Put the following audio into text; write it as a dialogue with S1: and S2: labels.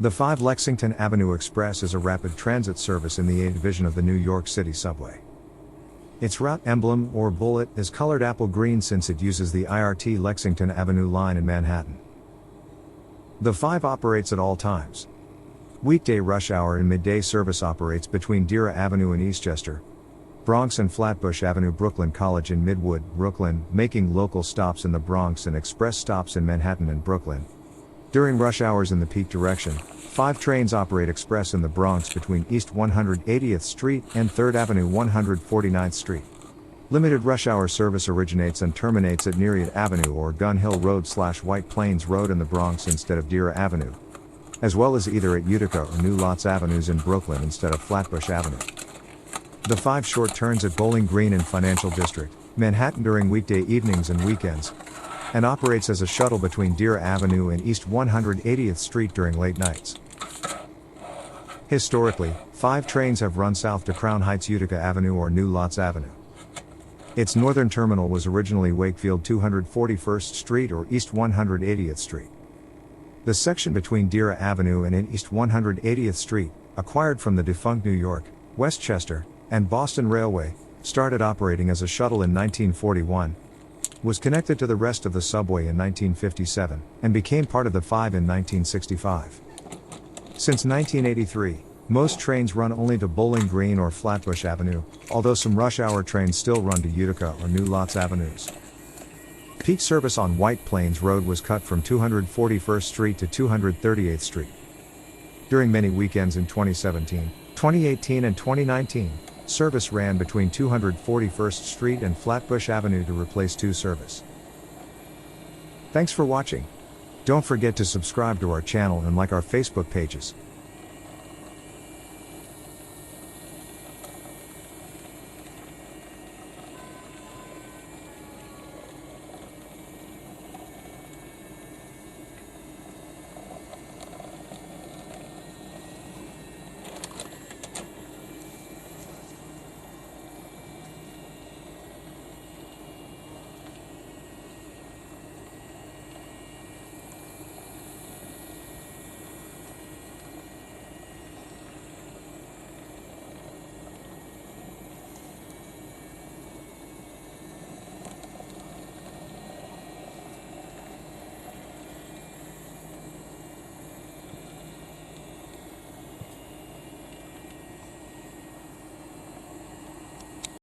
S1: The 5 Lexington Avenue Express is a rapid transit service in the A division of the New York City subway. Its route emblem, or bullet, is colored apple green since it uses the IRT Lexington Avenue line in Manhattan. The 5 operates at all times. Weekday rush hour and midday service operates between Dira Avenue and Eastchester, Bronx and Flatbush Avenue, Brooklyn College in Midwood, Brooklyn, making local stops in the Bronx and express stops in Manhattan and Brooklyn. During rush hours in the peak direction, 5 trains operate express in the Bronx between East 180th Street and 3rd Avenue 149th Street. Limited rush hour service originates and terminates at Nereid Avenue or Gun Hill Road/White Plains Road in the Bronx instead of Dira Avenue, as well as either at Utica or New Lots Avenues in Brooklyn instead of Flatbush Avenue. The 5 short turns at Bowling Green in Financial District, Manhattan during weekday evenings and weekends, and operates as a shuttle between Dira Avenue and East 180th Street during late nights. Historically, 5 trains have run south to Crown Heights, Utica Avenue or New Lots Avenue. Its northern terminal was originally Wakefield 241st Street or East 180th Street. The section between Dira Avenue and East 180th Street, acquired from the defunct New York, Westchester, and Boston Railway, started operating as a shuttle in 1941, was connected to the rest of the subway in 1957, and became part of the 5 in 1965. Since 1983, most trains run only to Bowling Green or Flatbush Avenue, although some rush hour trains still run to Utica or New Lots Avenues. Peak service on White Plains Road was cut from 241st Street to 238th Street. During many weekends in 2017, 2018 and 2019, service ran between 241st Street and Flatbush Avenue to replace 2 service. Thanks for watching. Don't forget to subscribe to our channel and like our Facebook pages.